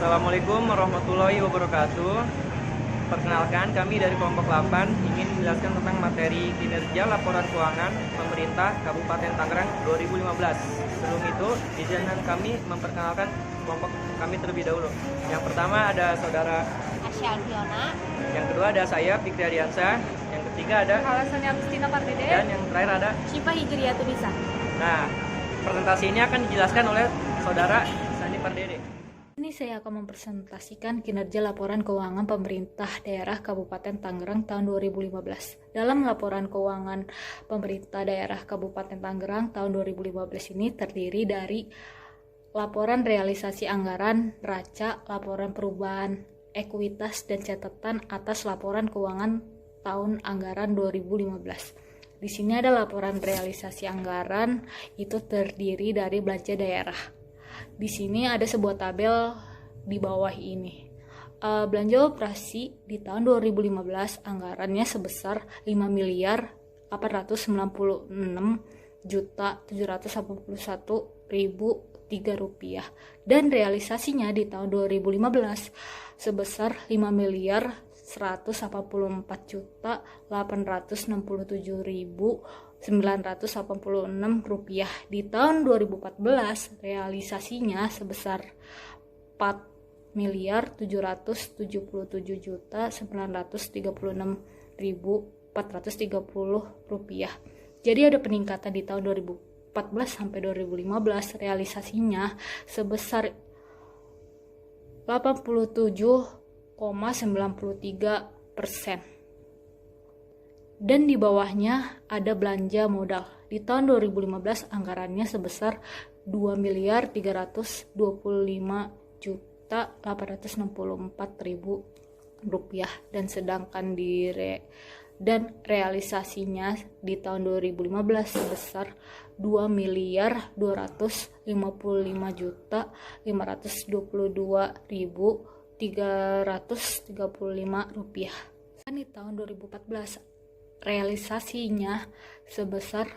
Assalamualaikum warahmatullahi wabarakatuh. Perkenalkan, kami dari kelompok 8 ingin menjelaskan tentang materi kinerja laporan keuangan pemerintah Kabupaten Tangerang 2015. Sebelum itu, izinkan kami memperkenalkan kelompok kami terlebih dahulu. Yang pertama ada saudara Asya Alfiona, yang kedua ada saya Fikri Adiansyah, yang ketiga ada Alasannya Agustina Pardede, dan yang terakhir ada. Syifa Hijriyatunisa. Nah, presentasi ini akan dijelaskan oleh saudara Sandi Pardede. Ini saya akan mempresentasikan kinerja laporan keuangan pemerintah daerah Kabupaten Tangerang tahun 2015. Dalam laporan keuangan pemerintah daerah Kabupaten Tangerang tahun 2015 ini terdiri dari laporan realisasi anggaran, neraca, laporan perubahan ekuitas, dan catatan atas laporan keuangan tahun anggaran 2015. Di sini ada laporan realisasi anggaran, itu terdiri dari belanja daerah. Di sini ada sebuah tabel di bawah ini. Belanja operasi di tahun 2015 anggarannya sebesar 5.496.781.003 rupiah, dan realisasinya di tahun 2015 sebesar 5.184.867.986 rupiah. Di tahun 2014 realisasinya sebesar 4.077.936.430 rupiah. Jadi ada peningkatan di tahun 2014 sampai 2015, realisasinya sebesar 87,93%. Dan di bawahnya ada belanja modal. Di tahun 2015 anggarannya sebesar 2.325.864.000 rupiah, dan sedangkan realisasinya di tahun 2015 sebesar 2.255.522.335 rupiah. Di tahun 2014 realisasinya sebesar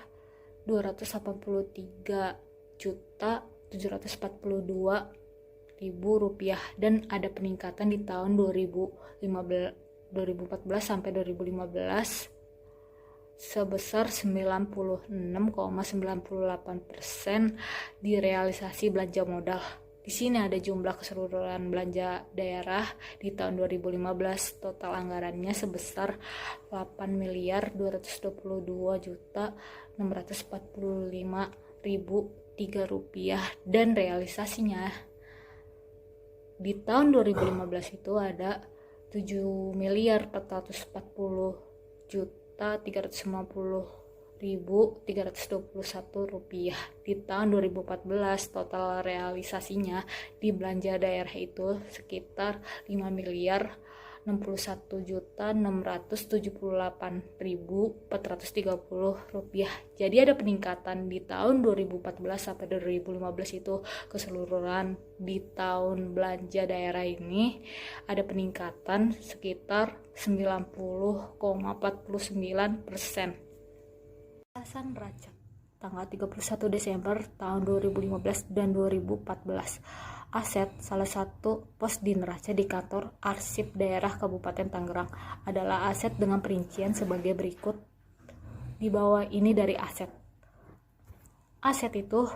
283.742.000 rupiah, dan ada peningkatan di tahun 2014 sampai 2015 sebesar 96,98% di realisasi belanja modal. Di sini ada jumlah keseluruhan belanja daerah di tahun 2015. Total anggarannya sebesar 8.222.645.003 rupiah, dan realisasinya di tahun 2015 itu ada 7.440.350.321 rupiah. Di tahun 2014 total realisasinya di belanja daerah itu sekitar 5.671.678.430 rupiah. Jadi ada peningkatan di tahun 2014 sampai 2015 itu keseluruhan. Di tahun belanja daerah ini ada peningkatan sekitar 90,49%. Alasan neraca tanggal 31 Desember tahun 2015 dan 2014. Aset salah satu pos di neraca di kantor arsip daerah Kabupaten Tangerang adalah aset dengan perincian sebagai berikut. Di bawah ini dari aset. Aset itu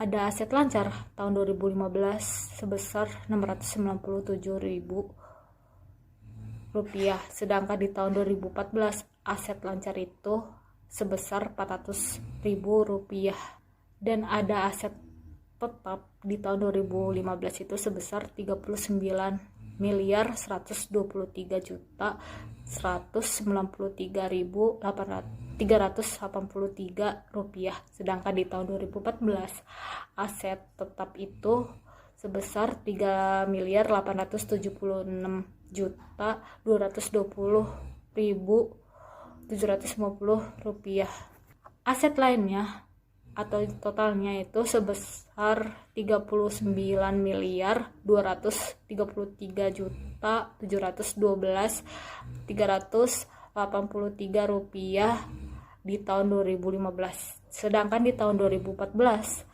ada aset lancar tahun 2015 sebesar 697.000 rupiah, sedangkan di tahun 2014 aset lancar itu sebesar 400.000 rupiah, dan ada aset tetap di tahun 2015 itu sebesar 39.193.383 rupiah, sedangkan di tahun 2014 aset tetap itu sebesar 3.876.220.750 rupiah. Aset lainnya atau totalnya itu sebesar 39.233.712.383 rupiah di tahun 2015. Sedangkan di tahun 2014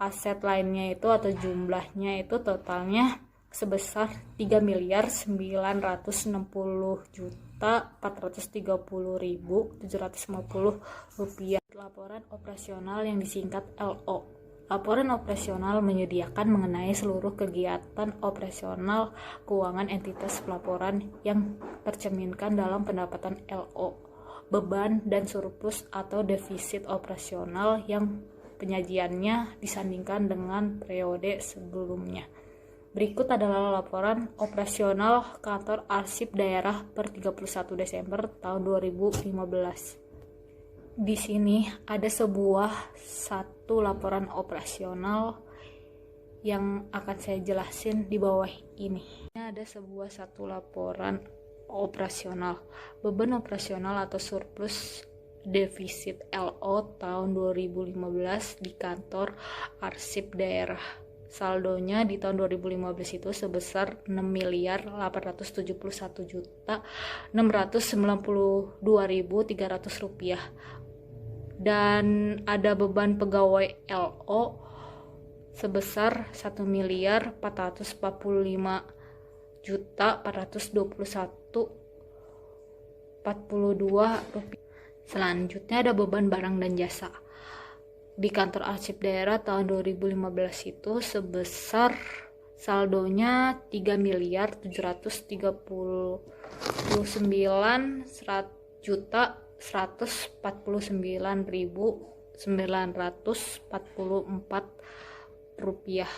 aset lainnya itu atau jumlahnya itu totalnya sebesar 3.960.430.750 rupiah. Laporan operasional yang disingkat LO. Laporan operasional menyediakan mengenai seluruh kegiatan operasional keuangan entitas pelaporan yang tercerminkan dalam pendapatan LO, beban dan surplus atau defisit operasional yang penyajiannya disandingkan dengan periode sebelumnya. Berikut adalah laporan operasional kantor arsip daerah per 31 Desember tahun 2015. Di sini ada satu laporan operasional yang akan saya jelasin di bawah ini. Ini ada satu laporan operasional, beban operasional atau surplus defisit LO tahun 2015 di kantor arsip daerah. Saldonya di tahun 2015 itu sebesar 6.471.692.300 rupiah. Dan ada beban pegawai LO sebesar 1.445.421.42 rupiah. Selanjutnya ada beban barang dan jasa. Di kantor arsip daerah tahun 2015 itu sebesar saldonya 3.149.944 rupiah.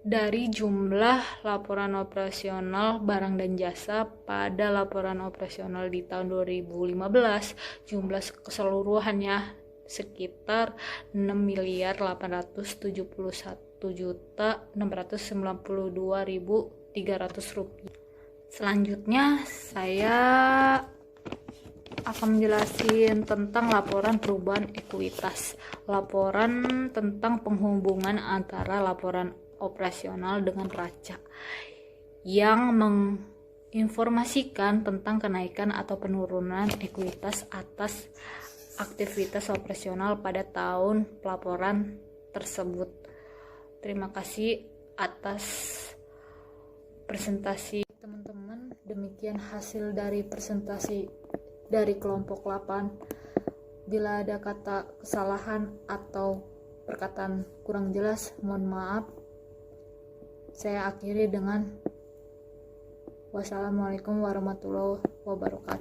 Dari jumlah laporan operasional barang dan jasa pada laporan operasional di tahun 2015, jumlah keseluruhannya sekitar 6.871.692.300 rupiah. Selanjutnya saya akan menjelaskan tentang laporan perubahan ekuitas. Laporan tentang penghubungan antara laporan operasional dengan neraca yang menginformasikan tentang kenaikan atau penurunan ekuitas atas aktivitas operasional pada tahun pelaporan tersebut. Terima kasih atas presentasi teman-teman. Demikian hasil dari presentasi dari kelompok 8. Bila ada kata kesalahan atau perkataan kurang jelas, mohon maaf. Saya akhiri dengan wassalamualaikum warahmatullahi wabarakatuh.